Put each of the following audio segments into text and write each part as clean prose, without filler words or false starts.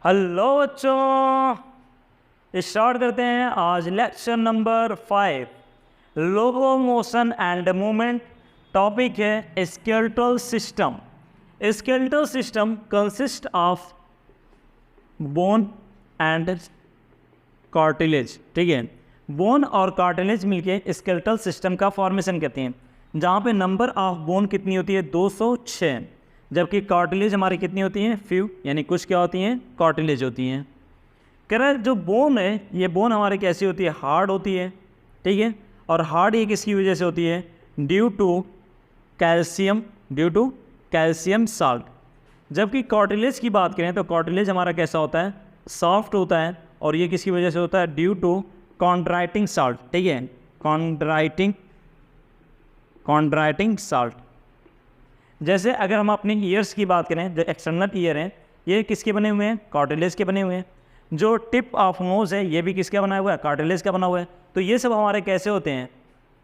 Hello बच्चों, start करते हैं आज lecture number 5 locomotion and movement. Topic है skeletal system. Skeletal system consist of bone and cartilage. ठीक है, बोन और कार्टिलेज मिलके स्केलेटल सिस्टम का फॉर्मेशन करते हैं, जहाँ पे नंबर ऑफ बोन कितनी होती है 206, जबकि कार्टिलेज हमारी कितनी होती हैं फ्यू, यानी कुछ क्या होती हैं कार्टिलेज होती हैं। कह रहा है जो बोन है ये बोन हमारी कैसी होती है, हार्ड होती है। ठीक है, और हार्ड ये किसकी वजह से होती है, ड्यू टू कैल्शियम साल्ट। जबकि कार्टिलेज की बात करें तो कार्टिलेज हमारा कैसा होता है, सॉफ्ट होता है, और ये किसकी वजह से होता है, ड्यू टू कॉन्ट्रैक्टिंग साल्ट। ठीक है, कॉन्ट्रैक्टिंग साल्ट। जैसे अगर हम अपने ईयर्स की बात करें, जो एक्सटर्नल ईयर हैं ये किसके बने हुए हैं, कार्टिलेज के बने हुए हैं। जो टिप ऑफ नोज है ये भी किसका बना हुआ है, कार्टिलेज का बना हुआ है। तो ये सब हमारे कैसे होते हैं,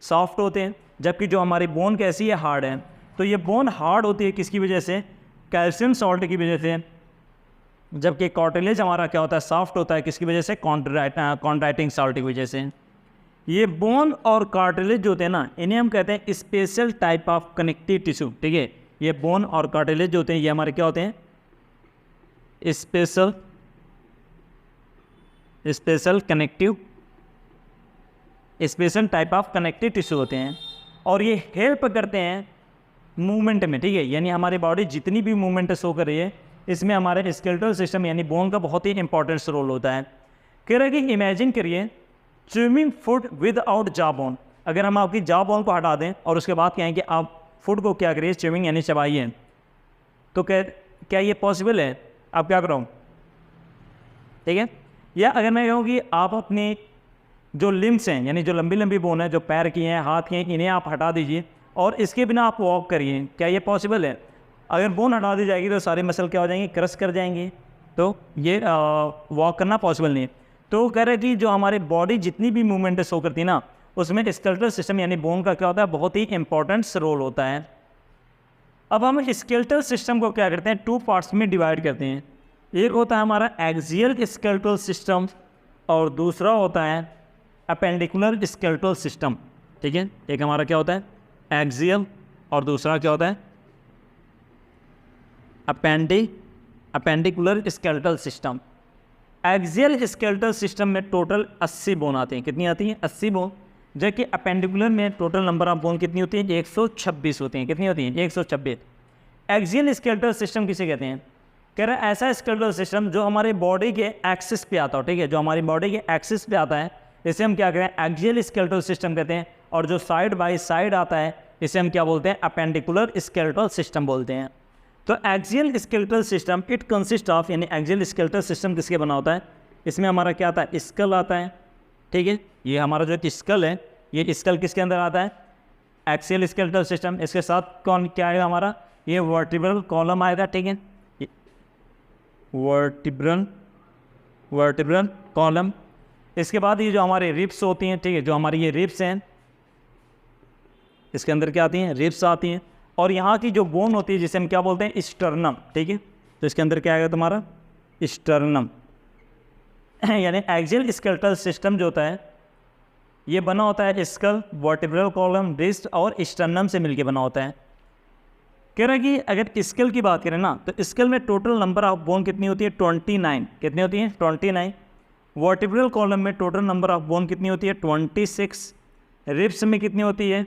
सॉफ्ट होते हैं, जबकि जो हमारी बोन कैसी है, हार्ड है। तो ये बोन हार्ड होती है किसकी वजह से, कैल्शियम सॉल्ट की वजह से, जबकि कार्टिलेज हमारा क्या होता है, सॉफ्ट होता है किसकी वजह से, कॉन्ट्रैक्टिंग साल्ट की वजह से। ये बोन और कार्टिलेज जो होते हैं ना, इन्हें हम कहते हैं special type of connective tissue. ठीक है, ये बोन और कार्टिलेज जो होते हैं ये हमारे क्या होते हैं, special type of connective tissue होते हैं, और ये हेल्प करते हैं मूवमेंट में। ठीक है, यानी हमारी बॉडी जितनी भी मूवमेंट शो कर रही है इसमें हमारे स्केलेटल सिस्टम यानी बोन का बहुत ही इंपॉर्टेंट रोल होता है। कह रहा है कि इमेजिन करिए chewing food without jaw bone. अगर हम आपकी जॉ बोन को हटा दें और उसके बाद कहें कि आप फूड को क्या करिए, च्यूइंग यानी चबाइए, तो क्या ये पॉसिबल है, आप क्या करो। ठीक है, या अगर मैं कहूँ कि आप अपनी जो लिम्स हैं यानी जो लंबी लंबी बोन है, जो पैर की हैं, हाथ की हैं, इन्हें आप हटा दीजिए और इसके बिना आप वॉक करिए, क्या ये पॉसिबल है। अगर बोन हटा दी जाएगी तो सारे मसल क्या हो जाएंगे, क्रश कर जाएंगे, तो ये वॉक करना पॉसिबल नहीं है। तो कह रहे कि जो हमारी बॉडी जितनी भी मूवमेंट शो करती है ना, उसमें स्केलेटल सिस्टम यानी बोन का क्या होता है, बहुत ही इंपॉर्टेंट रोल होता है। अब हम स्केलेटल सिस्टम को क्या करते हैं, 2 पार्ट्स में डिवाइड करते हैं। एक होता है हमारा एक्सियल स्केलेटल सिस्टम और दूसरा होता है अपेंडिकुलर स्केलेटल सिस्टम। ठीक है, एक हमारा क्या होता है एक्सियल और दूसरा क्या होता है appendicular skeletal system. Axial skeletal system में टोटल 80 बोन आते हैं। कितनी आती हैं, 80 बोन। जबकि अपेंडिकुलर में टोटल नंबर ऑफ बोन कितनी होती है, 126 होती हैं। कितनी होती हैं, 126। एक्सियल स्केलेटल सिस्टम किसे कहते हैं, कह रहा है ऐसा स्केलेटल सिस्टम जो हमारे बॉडी के एक्सिस पे आता हो। ठीक है, जो हमारी बॉडी के एक्सिस पे आता है इसे हम क्या कहते हैं, एक्सियल स्केलेटल सिस्टम कहते हैं। और जो साइड बाय साइड आता है इसे हम क्या बोलते हैं, अपेंडिकुलर स्केलेटल सिस्टम बोलते हैं। तो axial skeletal system it consist of, यानी एक्सियल स्केलेटल सिस्टम किसके बना होता है, इसमें हमारा क्या आता है, स्कल आता है। ठीक है, ये हमारा जो स्कल है, ये स्कल किसके अंदर आता है, एक्सियल स्केलेटल सिस्टम। इसके साथ कौन क्या आएगा हमारा, ये वर्टिब्रल कॉलम आएगा। ठीक है, वर्टिब्रल कॉलम। इसके बाद ये जो हमारे रिब्स होती हैं, ठीक है, जो हमारी ये रिब्स हैं इसके अंदर क्या आती हैं, रिब्स आती हैं। और यहाँ की जो बोन होती है जिसे हम क्या बोलते हैं, स्टर्नम। ठीक है, तो इसके अंदर क्या आएगा तुम्हारा, स्टर्नम। यानी एक्सियल स्केलेटल सिस्टम जो होता है ये बना होता है स्कल, वर्टिब्रल कॉलम, रिस्ट और स्टर्नम से मिलके बना होता है। कह रहा है कि अगर स्कल की बात करें ना, तो स्कल में टोटल नंबर ऑफ बोन कितनी होती है, 29। कितनी होती है, 29। वर्टिब्रल कॉलम में टोटल नंबर ऑफ बोन कितनी होती है, 26। रिब्स में कितनी होती है,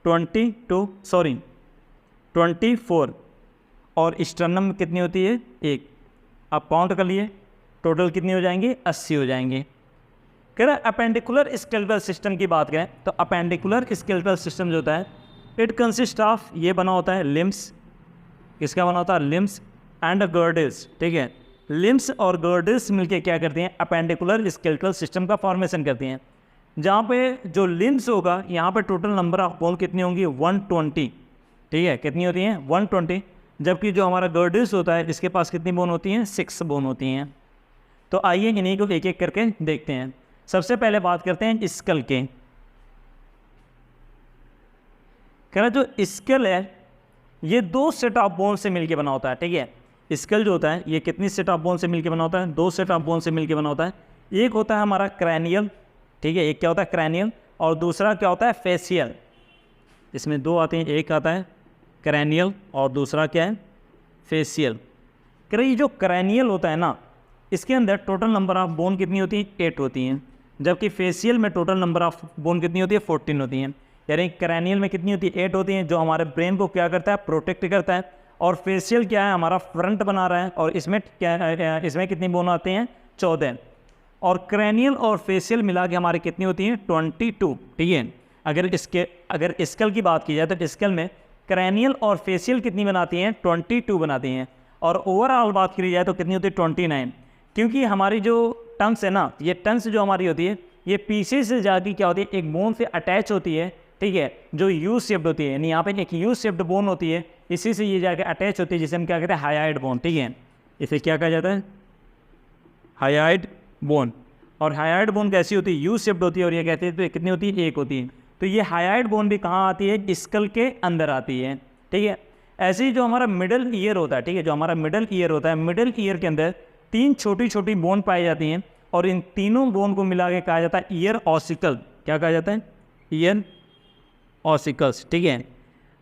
24। और स्टर्नम में कितनी होती है, 1। आप काउंट कर लिए, टोटल कितनी हो जाएंगे, 80 हो जाएंगे। कह रहा है अपेंडिकुलर स्केलेटल सिस्टम की बात करें तो अपेंडिकुलर स्केलेटल सिस्टम जो होता है इट कंसिस्ट ऑफ, ये बना होता है लिम्स। किसका बना होता है, लिम्स एंड गर्डल्स। ठीक है, लिम्स और गर्डल्स मिलके क्या करते हैं, अपेंडिकुलर स्केलेटल सिस्टम का फॉर्मेशन करती हैं। जहाँ पे जो लिम्स होगा यहाँ पे टोटल नंबर ऑफ बोन कितनी होंगी, 120। ठीक है, कितनी होती हैं, 120। जबकि जो हमारा गर्डल्स होता है इसके पास कितनी बोन होती हैं, 6 बोन होती हैं। तो आइए इन्हीं को एक एक करके देखते हैं। सबसे पहले बात करते हैं स्कल के। कह रहा जो स्कल है ये 2 सेट ऑफ बोन से मिलके बना होता है। ठीक है, स्कल जो होता है ये कितनी सेट ऑफ बोन से मिलकर बना होता है? 2 सेट ऑफ बोन से मिलकर बना होता है। एक होता है हमारा क्रैनियल, ठीक है, एक क्या होता है क्रैनियल, और दूसरा क्या होता है फेशियल। इसमें 2 आते हैं, एक आता है क्रैनियल और दूसरा क्या है फेशियल। ये जो क्रैनियल होता है ना, इसके अंदर टोटल नंबर ऑफ बोन कितनी होती है? 8 होती हैं, जबकि फेशियल में टोटल नंबर ऑफ बोन कितनी होती है? 14 होती हैं। यानी क्रैनियल में कितनी होती है? 8 होती हैं, जो हमारे ब्रेन को क्या करता है? प्रोटेक्ट करता है। और फेशियल क्या है? हमारा फ्रंट बना रहा है। और इसमें क्या, इसमें कितनी बोन आते हैं? 14। और क्रैनियल और फेशियल मिला के हमारे कितनी होती हैं? 22, ठीक है। अगर स्कल की बात की जाए तो स्कल में क्रैनियल और फेशियल कितनी बनाती हैं? 22 बनाती हैं। और ओवरऑल बात करी जाए तो कितनी होती है? 29। क्योंकि हमारी जो टंग्स है ना, ये टंग्स जो हमारी होती है ये पीछे से जाके क्या होती है? एक बोन से अटैच होती है, ठीक है, जो यू शेप्ड होती है। यानी यहाँ पे एक यू शेप्ड बोन होती है, इसी से ये जाके अटैच होती है, जिसे हम क्या कहते हैं? हायोइड बोन, ठीक है। इसे क्या कहा जाता है? Hyoid bone. और हायोइड बोन कैसी होती है? यू शेप्ड होती है। और ये कहते हैं तो कितनी होती है? 1 होती है। तो ये हायोइड बोन भी कहाँ आती है? स्कल के अंदर आती है, ठीक है। ऐसे ही जो हमारा मिडल ईयर होता है, ठीक है, जो हमारा मिडल ईयर होता है, मिडल ईयर के अंदर 3 छोटी छोटी बोन पाई जाती हैं। और इन तीनों बोन को मिला के कहा जाता है ईयर ऑसिकल। क्या कहा जाता है? ईयर ऑसिकल्स, ठीक है।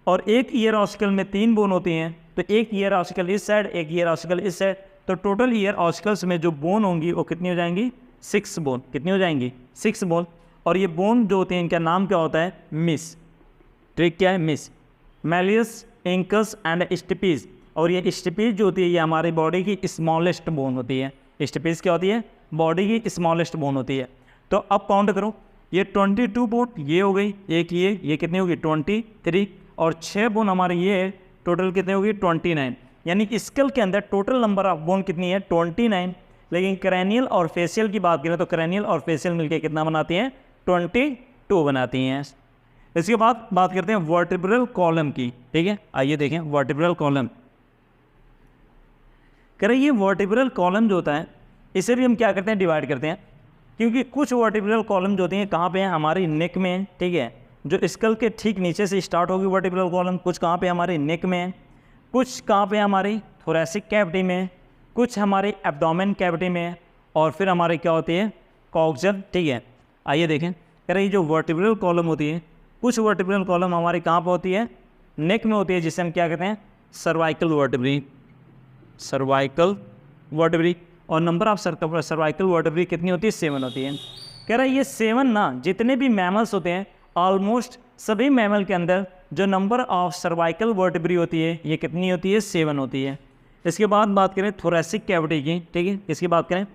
और एक ईयर ऑसिकल में 3 बोन होती हैं, तो एक ईयर ऑसिकल इस साइड, एक ईयर ऑसिकल इस साइड। तो टोटल ईयर ऑसिकल्स में जो बोन होंगी वो कितनी हो जाएंगी? 6 बोन। कितनी हो जाएंगी? 6 बोन। और ये बोन जो होती हैं इनका नाम क्या होता है? मिस। ट्रिक क्या है? Miss, malleus, incus and stapes. और ये स्टिपीज जो होती है ये हमारी बॉडी की स्मॉलेस्ट बोन होती है। स्टिपीज क्या होती है? बॉडी की स्मॉलेस्ट बोन होती है। तो अब काउंट करो, ये 22 बोन ये हो गई, एक ये कितनी होगी? 23। और 6 बोन हमारे ये है, टोटल कितनी होगी? 29। यानी स्कल के अंदर टोटल नंबर ऑफ बोन कितनी है? 29। लेकिन क्रैनियल और फेशियल की बात करें तो क्रैनियल और फेशियल मिलकर कितना बनाती हैं? 22 बनाती हैं। इसके बाद बात करते हैं वर्टिब्रल कॉलम की, ठीक है। आइए देखें वर्टिब्रल कॉलम। ये वर्टिब्रल कॉलम जो होता है इसे भी हम क्या करते हैं? डिवाइड करते हैं। क्योंकि कुछ वर्टिब्रल कॉलम जो होती हैं कहाँ पे हैं? हमारी नेक में है, ठीक है, जो स्कल के ठीक नीचे से स्टार्ट होगी वर्टिब्रल कॉलम। कुछ कहाँ पे? हमारे नेक में है। कुछ कहाँ पे? हमारी थोरैसिक कैविटी में, कुछ हमारे एब्डोमेन कैविटी में, और फिर हमारे क्या होती है? कॉक्सियल, ठीक है। आइए देखें, ये जो वर्टिब्रल कॉलम होती है, कुछ वर्टिब्रल कॉलम हमारी कहाँ पर होती है? नेक में होती है, जिसे हम क्या कहते हैं? Cervical vertebrae. Cervical vertebrae. और नंबर ऑफ सर्वाइकल वर्टिब्री कितनी होती है? 7 होती है। ये 7 ना, जितने भी मैमल्स होते हैं ऑलमोस्ट सभी मैमल के अंदर जो नंबर ऑफ सर्वाइकल वर्टिब्री होती है ये कितनी होती है? 7 होती है। इसके बाद बात करें थोरैसिक कैविटी की, ठीक है, इसकी बात करें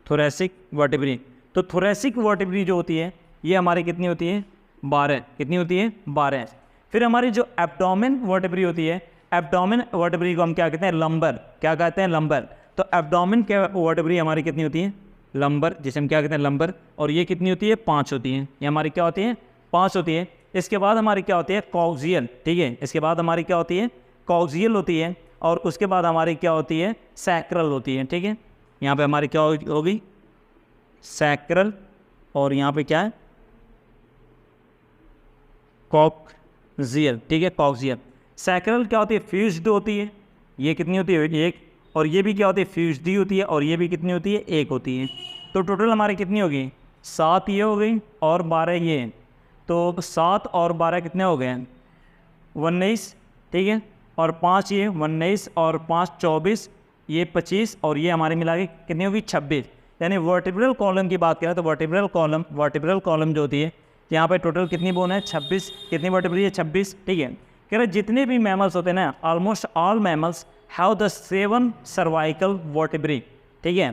थोरैसिक वर्टिब्री। तो थोरैसिक वर्टिब्री जो होती है ये हमारी कितनी होती है? 12। कितनी होती है? 12। फिर हमारी जो एब्डोमेन वर्टिब्री होती है, एब्डोमेन वर्टिब्री को हम क्या कहते हैं? लंबर। क्या कहते हैं? लंबर। तो एब्डोमेन के वर्टिब्री हमारी कितनी होती है? लंबर, जिसे हम क्या कहते हैं? लंबर। और ये कितनी होती है? 5 होती है। ये हमारी क्या होती है? 5 होती है। इसके बाद हमारी क्या होती है? कॉक्सियल, ठीक है। इसके बाद हमारी क्या होती है? कॉक्सियल होती है। और उसके बाद हमारी क्या होती है? सैक्रल होती है, ठीक है। यहाँ पे हमारी क्या होगी? सैक्रल। और यहाँ पे क्या है? कॉक्सियल, ठीक है, कॉक्सियल। सैक्रल क्या होती है? फ्यूज्ड होती है। ये कितनी होती है? 1। और ये भी क्या होती है? फ्यूज्ड ही होती है। और ये भी कितनी होती है? 1 होती है। तो टोटल हमारी कितनी होगी? 7 ये हो गई और 12 ये। तो 7 और 12 कितने हो गए? 19, ठीक है। और 5 ये 19 और 5 24, ये 25, और ये हमारे मिला के कितनी होगी? 26। यानी वर्टिब्रल कॉलम की बात करें तो वर्टिब्रल कॉलम जो होती है यहाँ पे टोटल कितनी बोन है? 26। कितनी वर्टिब्री है? 26, ठीक है। कह रहे जितने भी मैमल्स होते हैं ना, almost all mammals have the 7 cervical vertebrae, ठीक है।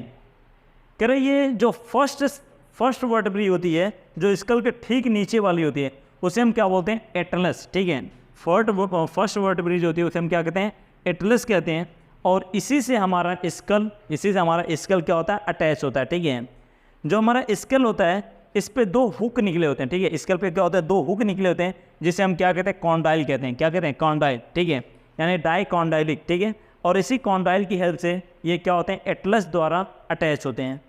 कह रहे ये जो फर्स्ट वर्टिब्री होती है, जो स्कल के ठीक नीचे वाली होती है, उसे हम क्या बोलते हैं? एटलस, ठीक है। फर्स्ट वर्टिब्री जो होती है उसे हम क्या कहते हैं? एटलस कहते हैं। और इसी से हमारा स्कल क्या होता है? अटैच होता है, ठीक है। जो हमारा स्कल होता है इस पे 2 हुक निकले होते हैं, ठीक है। स्कल पे क्या होता है? 2 हुक निकले होते हैं, जिसे हम क्या कहते हैं? कॉन्डाइल कहते हैं। क्या कहते हैं? कॉन्डाइल, ठीक है, यानी डाइकॉन्डाइलिक, ठीक है। और इसी कॉन्डाइल की हेल्प से ये क्या होते हैं? एटलस द्वारा अटैच होते हैं।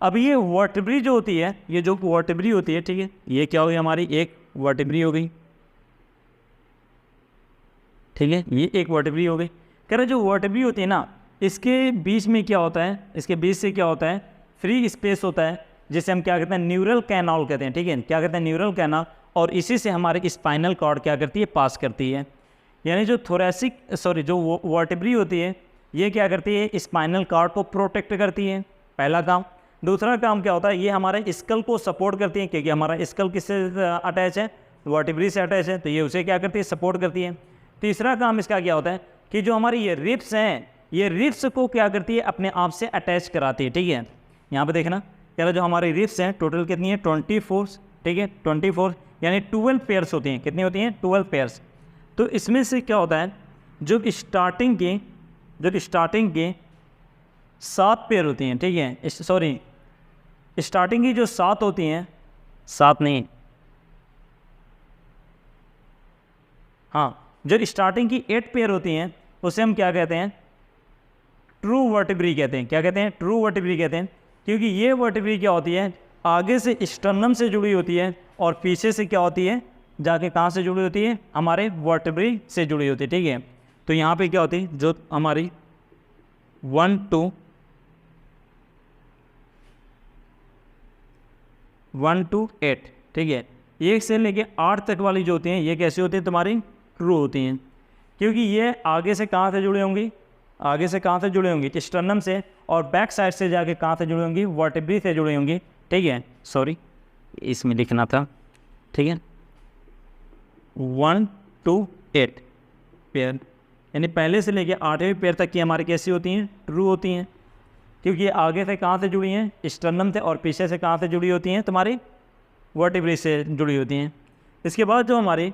अब ये वर्टिब्री जो होती है, ये जो वर्टिब्री होती है, ठीक है, ये क्या होगी? हमारी एक वर्टिब्री हो गई। ठीक है, ये एक वर्टिब्री हो गई। कह रहे जो वर्टिब्री होती है ना, इसके बीच में क्या होता है, इसके बीच से क्या होता है, फ्री स्पेस होता है, जिसे हम क्या कहते हैं, न्यूरल कैनाल कहते हैं। ठीक है, क्या कहते हैं, न्यूरल कैनाल। और इसी से हमारे स्पाइनल कॉर्ड क्या करती है, पास करती है। यानी जो जो वर्टिब्री होती है, ये क्या करती है, स्पाइनल कॉर्ड को प्रोटेक्ट करती है, पहला काम। दूसरा काम क्या होता है, ये हमारे स्कल को सपोर्ट करती है, क्योंकि हमारा स्कल किससे अटैच है, वर्टिब्री से अटैच है, तो ये उसे क्या करती है, सपोर्ट करती है। तीसरा काम इसका क्या होता है कि जो हमारी ये रिब्स हैं, ये रिब्स को क्या करती है, अपने आप से अटैच कराती है। ठीक है, यहाँ पे देखना, कह रहे जो हमारी रिब्स हैं टोटल कितनी है, 24। ठीक है, 24 यानी 12 पेयर्स होती हैं। कितनी होती हैं, 12 पेयर्स। तो इसमें से क्या होता है, जो स्टार्टिंग के 7 पेयर होती हैं। ठीक है, स्टार्टिंग की जो 7 होती हैं, 7 नहीं, हाँ, जो स्टार्टिंग की 8 पेयर होती हैं, उसे हम क्या कहते हैं, ट्रू वर्टिब्री कहते हैं। क्या कहते हैं, ट्रू वर्टिब्री कहते हैं, क्योंकि ये वर्टिब्री क्या होती है, आगे से स्टर्नम से जुड़ी होती है, और पीछे से क्या होती है, जाके कहाँ से जुड़ी होती है, हमारे वर्टिब्री से जुड़ी होती है। ठीक है, तो यहाँ पे क्या होती है, जो हमारी 1 to 8, ठीक है, 1 से लेके 8 तक वाली जो होती हैं, ये कैसी होती है, तुम्हारी ट्रू होती हैं, क्योंकि ये आगे से कहाँ से जुड़ी होंगी, स्टर्नम से, और बैक साइड से जाके कहाँ से जुड़ी होंगी, वर्टिब्री से जुड़ी होंगी। ठीक है, सॉरी इसमें लिखना था। ठीक है, 1 to 8 पेयर, यानी पहले से लेके 8वें पेयर तक की हमारी कैसी होती हैं, ट्रू होती हैं, क्योंकि ये आगे से कहाँ से जुड़ी हैं, स्टर्नम से, और पीछे से कहाँ से जुड़ी होती हैं, तुम्हारी वर्टिब्री से जुड़ी होती हैं। इसके बाद जो हमारी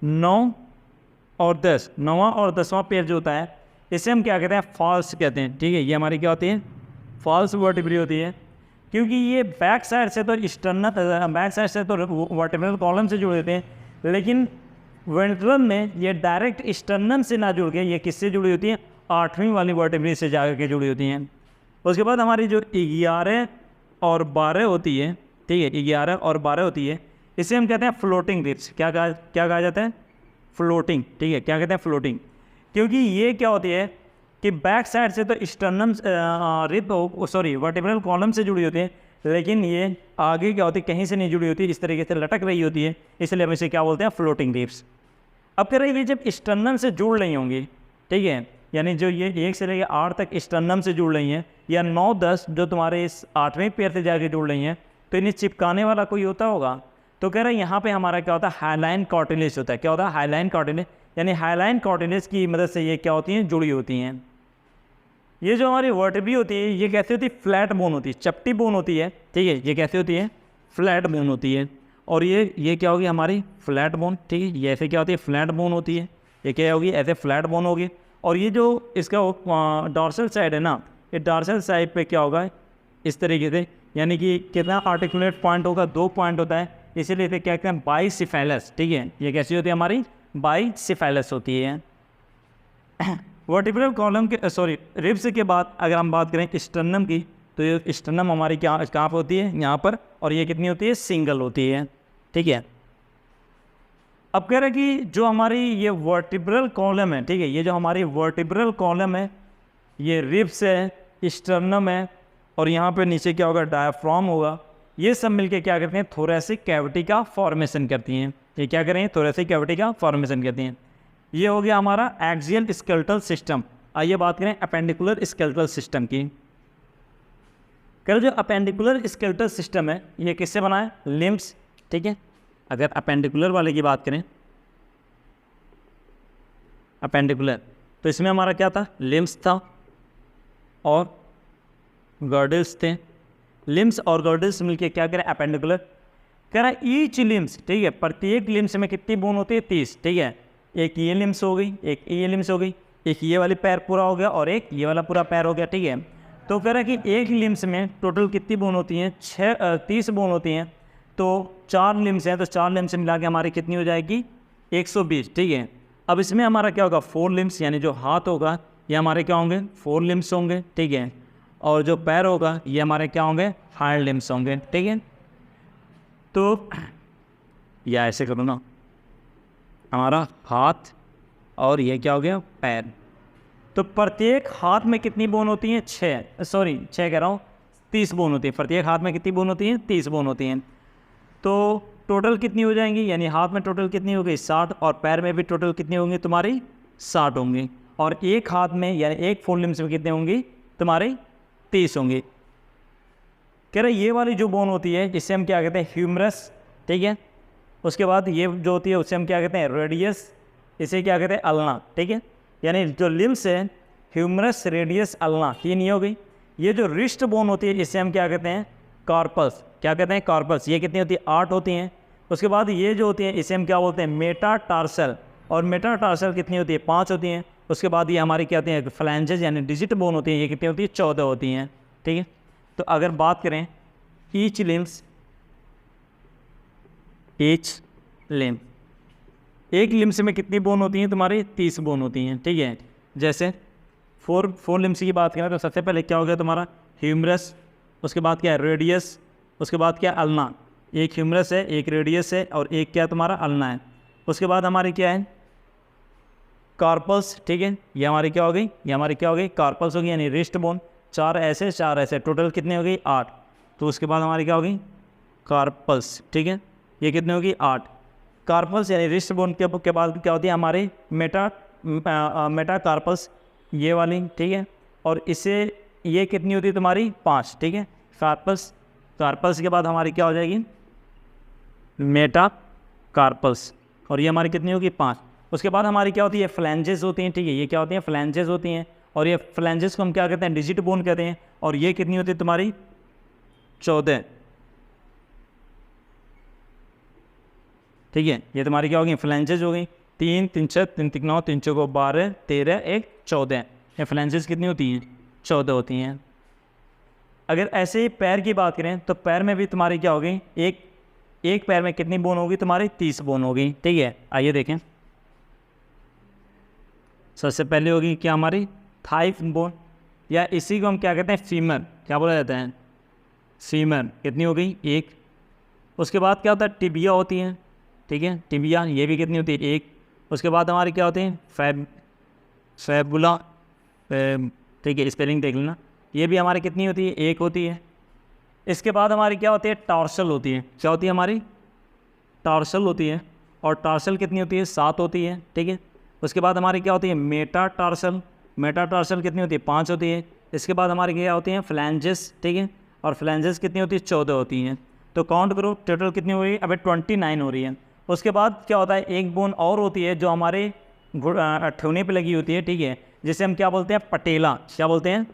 9 और 10, 9वां और 10वां पेयर जो होता है, इसे हम क्या कहते हैं, फॉल्स कहते हैं। ठीक है, ये हमारी क्या होती है, फॉल्स वर्टिब्री होती है, क्योंकि ये बैक साइड से तो वर्टिब्रल कॉलम से जुड़े होते हैं, लेकिन वेंट्रल में ये डायरेक्ट स्टर्नम से ना जुड़ के ये किससे जुड़ी होती हैं, 8वीं वाली वर्टिब्री से जाकर के जुड़ी होती हैं। उसके बाद हमारी जो 11 और 12 होती है, ठीक है, 11 और 12 होती है, इसे हम कहते हैं फ्लोटिंग रिब्स। क्या कहा जाता है, फ्लोटिंग। ठीक है, क्या कहते हैं, फ्लोटिंग, क्योंकि ये क्या होती है कि बैक साइड से तो स्टर्नम वर्टिब्रल कॉलम से जुड़ी होती है, लेकिन ये आगे क्या होती है, कहीं से नहीं जुड़ी होती, इस तरीके से लटक रही होती है, इसलिए हम इसे क्या बोलते हैं, फ्लोटिंग रिब्स। अब कह रही है जब स्टर्नम से जुड़ रही होंगी, ठीक है, यानी जो ये 1 से लेकर 8 तक स्टर्नम से जुड़ रही हैं, या 9-10 जो तुम्हारे इस 8वें पेयर से जाके जुड़ रही हैं, तो इन्हें चिपकाने वाला कोई होता होगा। तो कह रहे हैं यहाँ पे हमारा क्या होता है, हाइलाइन कार्टिलेज होता है। क्या होता है, हाइलाइन कार्टिलेज, यानी हाइलाइन कार्टिलेज की मदद से ये क्या होती हैं, जुड़ी होती हैं। ये जो हमारी वर्टिब्री होती है, ये कैसे होती है, फ्लैट बोन होती है, चपटी बोन होती है। ठीक है, ये कैसे होती है, फ्लैट बोन होती है, और ये क्या होगी, हमारी फ्लैट बोन। ठीक है, ये ऐसे क्या होती है, फ्लैट बोन होती है, ये क्या होगी, ऐसे फ्लैट बोन होगी। और ये जो इसका डॉर्सल साइड है ना, ये डॉर्सल साइड पे क्या होगा, इस तरीके से, यानी कि कितना आर्टिकुलेट पॉइंट होगा, 2 पॉइंट होता है, इसीलिए इसे क्या कहते हैं, बाइसिफेलस। ठीक है, ये कैसी होती है, हमारी बाइसिफेलस होती है। वर्टिब्रल कॉलम के रिब्स के बाद अगर हम बात करें स्टर्नम की, तो ये स्टर्नम हमारी कहाँ पर होती है, यहाँ पर, और ये कितनी होती है, सिंगल होती है। ठीक है, अब कह रहे हैं कि जो हमारी ये वर्टिब्रल कॉलम है, ठीक है, ये जो हमारी वर्टिब्रल कॉलम है, ये रिब्स है, स्टर्नम है, और यहाँ पे नीचे क्या होगा, डायफ्राम होगा, ये सब मिलके क्या करते हैं, थोरेसिक कैविटी का फॉर्मेशन करती हैं। ये क्या करें, थोरेसिक कैविटी का फॉर्मेशन करती हैं। ये हो गया हमारा एक्सियल स्केलेटल सिस्टम। आइए बात करें अपेंडिकुलर स्केलेटल सिस्टम की। कल जो अपेंडिकुलर स्केलेटल सिस्टम है, ये किससे बना है, लिम्स। ठीक है, अगर अपेंडिकुलर वाले की बात करें, अपेंडिकुलर, तो इसमें हमारा क्या था, लिम्स था और गर्डल्स थे। लिम्स और गर्डल्स मिलके क्या करें, अपेंडिकुलर। कह रहा है ईच लिम्स, ठीक है, प्रत्येक लिम्स में कितनी बोन होती है, 30। ठीक है, एक ये लिम्स हो गई, एक ये लिम्स हो गई, एक ये वाली पैर पूरा हो गया, और एक ये वाला पूरा पैर हो गया। ठीक है, तो कह रहा है कि एक लिम्स में टोटल कितनी बोन होती हैं, 30 बोन होती हैं। तो 4 लिम्स हैं, तो 4 लिम्स मिला के हमारी कितनी हो जाएगी, 120। ठीक है, अब इसमें हमारा क्या होगा, 4 लिम्स, यानी जो हाथ होगा ये हमारे क्या होंगे, 4 लिम्स होंगे। ठीक है, और जो पैर होगा ये हमारे क्या होंगे, हाइंड लिम्स होंगे। ठीक है, तो या ऐसे करो ना, हमारा हाथ और ये क्या हो गया, पैर। तो प्रत्येक हाथ में कितनी बोन होती हैं, 6 कह रहा हूँ, 30 बोन होती है। प्रत्येक हाथ में कितनी बोन होती हैं, 30 बोन होती हैं। तो टोटल कितनी हो जाएंगी, यानी हाथ में टोटल कितनी हो गई, 60, और पैर में भी टोटल कितनी होंगी तुम्हारी, 60 होंगी। और एक हाथ में यानी एक फोर लिम्स में कितने होंगी तुम्हारे, 30 होंगी। कह रहे ये वाली जो बोन होती है इसे हम क्या कहते हैं, ह्यूमरस, ठीक है। उसके बाद ये जो होती है उसे हम क्या कहते हैं, रेडियस, इसे क्या कहते हैं, अल्ना, ठीक है। यानी जो लिम्स है ह्यूमरस, रेडियस, अल्ना, तीन ये हो गई। ये जो रिस्ट बोन होती है इसे हम क्या कहते हैं, कार्पस, क्या कहते हैं, कार्पस। ये कितनी होती है, 8 होती हैं। उसके बाद ये जो होती है इसे हम क्या बोलते हैं, मेटाटार्सल, और मेटाटार्सल कितनी होती है, 5 होती हैं। उसके बाद ये हमारी क्या होती हैं, फ्लैंजेस यानी डिजिट बोन होती हैं, ये कितनी होती है, 14 होती हैं, ठीक है। तो अगर बात करें ईच लिम्स, ईच लिम्स, एक लिम्स में कितनी बोन होती हैं तुम्हारी, 30 बोन होती हैं, ठीक है। जैसे फोर लिम्स की बात करें तो सबसे पहले क्या हो गया तुम्हारा, ह्यूमरस, उसके बाद क्या है, रेडियस, उसके बाद क्या है, अल्ना। एक ह्यूमरस है, एक रेडियस है, और एक क्या तुम्हारा अल्ना है। उसके बाद हमारी क्या है, कार्पल्स, ठीक है। ये हमारी क्या हो गई, ये हमारी क्या हो गई, कार्पल्स हो गई, यानी रिस्ट बोन। 4 ऐसे 4 ऐसे, टोटल कितनी हो गई, 8। तो उसके बाद हमारी क्या हो गई, कार्पल्स, ठीक है। ये कितनी होगी, 8। कार्पल्स यानी रिस्ट बोन के बाद क्या होती है हमारी, मेटाकार्पल्स, ये वाली, ठीक है। और इससे ये कितनी होती है तुम्हारी, 5, ठीक है। कार्पल्स के बाद हमारी क्या हो जाएगी, मेटाकार्पल्स, और ये हमारी कितनी होगी, 5। उसके बाद हमारी क्या होती है, फ्लैंजेस होती हैं, ठीक है। ये क्या होती हैं, फ्लैंजेस होती हैं, और ये फ्लैंजेस को हम क्या कहते हैं, डिजिट बोन कहते हैं। और ये कितनी होती है तुम्हारी, 14, ठीक है। ये तुम्हारी क्या होगी, फ्लैंजेस हो गई। 3 3 6 3 3 9 3 4 12 13 1 14, ये फ्लैंजेस कितनी होती हैं, 14 होती हैं। अगर ऐसे ही पैर की बात करें तो पैर में भी तुम्हारी क्या होगी, एक पैर में कितनी बोन होगी तुम्हारी, 30 बोन होगी, ठीक है। आइए देखें, सबसे पहले होगी क्या हमारी, थाई बोन, या इसी को हम क्या कहते हैं, फीमर, क्या बोला जाता है, फीमर, कितनी हो गई, 1। उसके बाद क्या होता है, टिबिया होती है, ठीक है। टिबिया ये भी कितनी होती है, 1। उसके बाद हमारी क्या होती है, फैबुला, ठीक है, स्पेलिंग देख लेना। ये भी हमारी कितनी होती है, 1 होती है। इसके बाद हमारी क्या होती है, टॉर्सल होती है, क्या होती है हमारी, टॉर्सल होती है, और टॉर्सल कितनी होती है, 7 होती है, ठीक है। उसके बाद हमारी क्या होती है, मेटाटार्सल कितनी होती है, 5 होती है। इसके बाद हमारी क्या होती हैं, फ्लैंजेस, ठीक है। और फ्लैंजेस कितनी होती है, 14 होती हैं। तो काउंट करो टोटल कितनी हो रही है, अभी 29 हो रही है। उसके बाद क्या होता है, एक बोन और होती है जो हमारे ठुने पे लगी होती है, ठीक है, जिसे हम क्या बोलते हैं, पटेला, क्या बोलते हैं,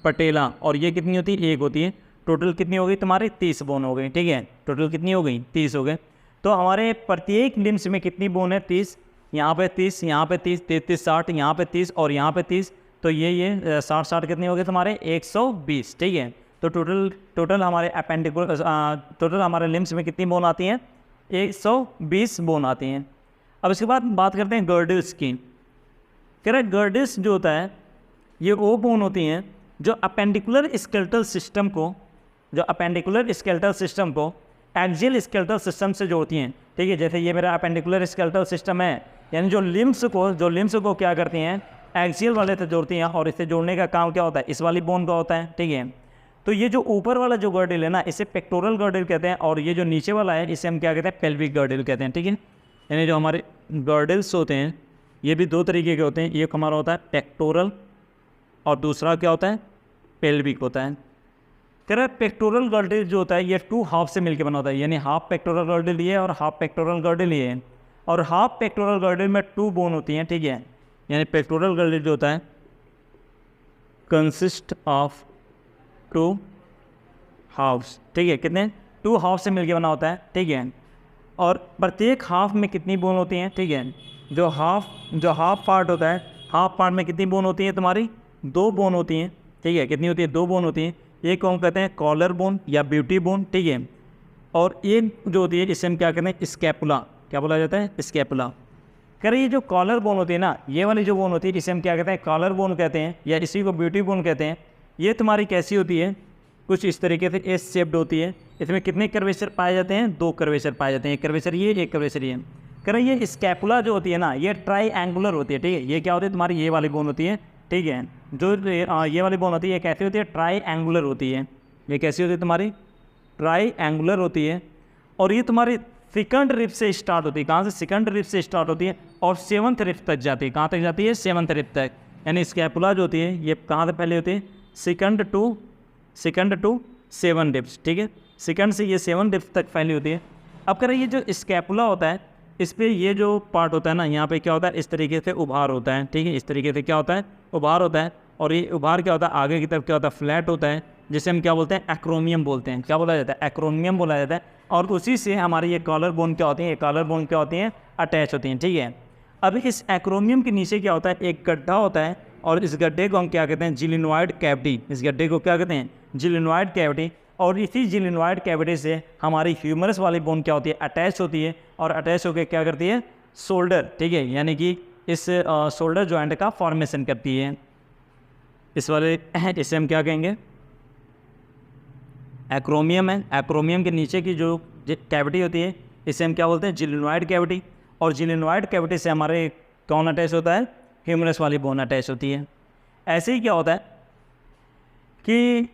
पटेला। और ये कितनी होती है, 1 होती है। टोटल कितनी हो गई तुम्हारी, 30 बोन हो गई, ठीक है। टोटल कितनी हो गई, 30 हो गए। तो हमारे प्रत्येक लिम्स में कितनी बोन है, 30, यहाँ पे 30, यहाँ पे 30, 33 60, यहाँ पे 30 और यहाँ पे 30। तो ये 60 कितने हो गए तुम्हारे, 120, ठीक है। तो टोटल हमारे टोटल हमारे लिम्स में कितनी बोन आती हैं, 120 बोन आती हैं। अब इसके बाद बात करते हैं गर्डल्स की। कह रहे गर्डल्स जो होता है ये वो बोन होती हैं जो अपेंडिकुलर स्केलेटल सिस्टम को एक्सियल स्केलेटल सिस्टम से जोड़ती हैं, ठीक है। जैसे ये मेरा अपेंडिकुलर स्केलेटल सिस्टम है, यानी जो लिम्स को क्या करती हैं, एक्सियल वाले से जोड़ती हैं। और इसे जोड़ने का काम क्या होता है, इस वाली बोन का होता है, ठीक है। तो ये जो ऊपर वाला जो गर्डल है ना, इसे पेक्टोरल गर्डल कहते हैं, और ये जो नीचे वाला है इसे हम क्या कहते हैं, पेल्विक गर्डल कहते हैं, ठीक है। यानी जो हमारे गर्डल्स होते हैं ये भी 2 तरीके के होते हैं, एक हमारा होता है पेक्टोरल और दूसरा क्या होता है, पेल्विक होता है। कह रहा है पेक्टोरल गर्डल जो होता है ये 2 हाफ से मिलकर बना होता है, यानी हाफ पेक्टोरल गर्डल ये और हाफ पेक्टोरल गर्डल ये है। और हाफ पेक्टोरल गर्डल में 2 बोन होती हैं, ठीक है। यानी पेक्टोरल गर्डल जो होता है कंसिस्ट ऑफ 2 हाफ्स, ठीक है। कितने, 2 हाफ से मिलकर बना होता है, ठीक है। और प्रत्येक हाफ में कितनी बोन होती हैं, ठीक है। जो हाफ पार्ट होता है, हाफ पार्ट में कितनी बोन होती है तुम्हारी, 2 बोन होती हैं, ठीक है। कितनी होती है, 2 बोन होती हैं। एक को हम कहते हैं कॉलर बोन या ब्यूटी बोन, ठीक है। और एक जो होती है इसे हम क्या कहते हैं, स्कैपुला, क्या बोला जाता है, स्कैपुला। कह रहे ये जो कॉलर बोन होती है ना, ये वाली जो बोन होती है इसे हम क्या कहते हैं, कॉलर बोन कहते हैं, या इसी को ब्यूटी बोन कहते हैं। ये तुम्हारी कैसी होती है, कुछ इस तरीके से एस शेप्ड होती है। इसमें कितने कर्वेचर पाए जाते हैं, 2 कर्वेचर पाए जाते हैं, एक कर्वेचर ये, एक कर्वेचर ये। कह रहे ये स्कैपुला जो होती है ना ये ट्राईएंगुलर होती है, ठीक है। ये क्या होती है तुम्हारी, ये वाली बोन होती है, ठीक है। जो ये वाली बोन होती है ये कैसी होती है, ट्राईएंगुलर होती है। ये कैसी होती है तुम्हारी, ट्राईएंगुलर होती है। और ये तुम्हारी सेकंड रिब से स्टार्ट होती है। कहाँ से, सेकंड रिब से स्टार्ट होती है और 7th रिब तक जाती है। कहाँ तक जाती है, 7th रिब तक। यानी स्कैपुला जो होती है ये कहाँ से पहले होती है, सेकंड टू 7 रिब्स, ठीक है। सेकंड से ये 7 रिब्स तक फैली होती है। अब कह रहे ये जो स्कैपुला होता है इस पर ये जो पार्ट होता है ना, यहाँ पे क्या होता है, इस तरीके से उभार होता है, ठीक है। इस तरीके से क्या होता है, उभार होता है। और ये उभार क्या होता है, आगे की तरफ क्या होता है, फ्लैट होता है, जिसे हम क्या बोलते हैं, एक्रोमियम बोलते हैं। क्या बोला जाता है, एक्रोमियम बोला जाता है। और उसी से हमारी ये कॉलर बोन क्या होती है, ये कॉलर बोन क्या होती हैं, अटैच होती हैं, ठीक है। अब इस एक्रोमियम के नीचे क्या होता है, एक गड्ढा होता है और इस गड्ढे को हम क्या कहते हैं, जिलिनॉइड कैविटी। इस गड्ढे को क्या कहते हैं, जिलिनॉइड कैविटी। और इसी जिलिनॉइड कैविटी से हमारी ह्यूमरस वाली बोन क्या होती है, अटैच होती है। और अटैच होकर क्या करती है, शोल्डर, ठीक है, यानी कि इस शोल्डर जॉइंट का फॉर्मेशन करती है। इस वाले इसे हम क्या कहेंगे, एक्रोमियम है। एक्रोमियम के नीचे की जो कैविटी होती है इसे हम क्या बोलते हैं, जिलिनॉइड कैविटी। और जिलिनॉइड कैविटी से हमारे कौन अटैच होता है, ह्यूमरस वाली बोन अटैच होती है। ऐसे ही क्या होता है कि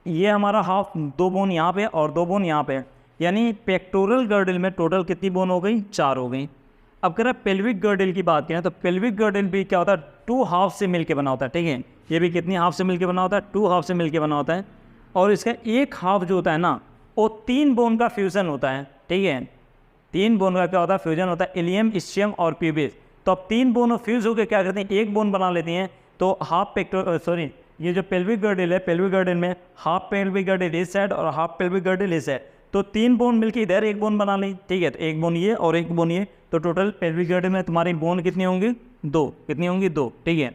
ये हमारा हाफ 2 बोन यहाँ पे और 2 बोन यहाँ पे, यानी पेक्टोरल गर्डल में टोटल कितनी बोन हो गई, 4 हो गई। अब कह रहा है पेल्विक गर्डल की बात करें तो पेल्विक गर्डल भी क्या होता है, 2 हाफ से मिलके बना होता है, ठीक है। ये भी कितनी हाफ से मिलके बना होता है, 2 हाफ से मिलके बना होता है। और इसका एक हाफ जो होता है ना वो 3 बोन का फ्यूज़न होता है, ठीक है। 3 बोन का क्या होता है, फ्यूजन होता है, इलियम, इस्चियम और प्यूबिस। तो अब 3 बोन फ्यूज होकर क्या करते हैं, एक बोन बना लेती हैं। तो हाफ पेक्टोरल ये जो पेल्विक गर्डल है, पेल्विक गर्डल में हाफ पेल्विक गर्डल इस साइड और हाफ पेल्विक गर्डल इस साइड। तो 3 बोन मिलकर इधर एक बोन बना ली, ठीक है। तो एक बोन ये और एक बोन ये, तो टोटल पेल्विक गर्डल में तुम्हारी बोन कितनी होंगी, 2। कितनी होंगी, 2, ठीक है।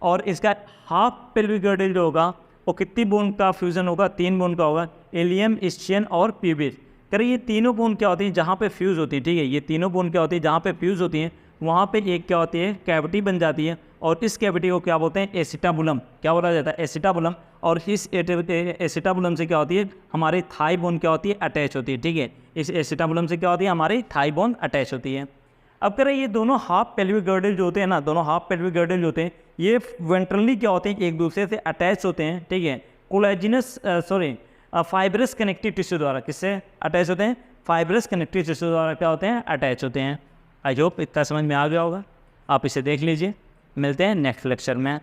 और इसका हाफ पेल्विक गर्डल जो होगा वो कितनी बोन का फ्यूजन होगा, 3 बोन का होगा, इलियम, इस्चियन और प्यूबिस। करें ये तीनों बोन क्या होती है, जहाँ पे फ्यूज़ होती है, ठीक है। ये तीनों बोन क्या होती है, जहाँ पे फ्यूज़ होती हैं वहाँ पे एक क्या होती है, कैविटी बन जाती है। और इस कैविटी को क्या बोलते हैं, एसिटाबुलम। क्या बोला जाता है, एसिटाबुलम। और इस एसिटाबुलम से क्या होती है, हमारी थाई बोन क्या होती है, अटैच होती है, ठीक है। इस एसिटाबुलम से क्या होती है, हमारी थाई बोन अटैच होती है। अब करें ये दोनों हाफ पेल्विक गर्डल जो होते हैं ना, दोनों हाफ पेल्विक गर्डल जो होते हैं ये वेंट्रली क्या होते हैं, एक दूसरे से अटैच होते हैं, ठीक है। कोलेजिनस फाइब्रस कनेक्टिव टिश्यू द्वारा किससे अटैच होते हैं, फाइब्रस कनेक्टिव टिश्यू द्वारा क्या होते हैं, अटैच होते हैं। आई होप इतना समझ में आ गया होगा। आप इसे देख लीजिए। मिलते हैं नेक्स्ट लेक्चर में।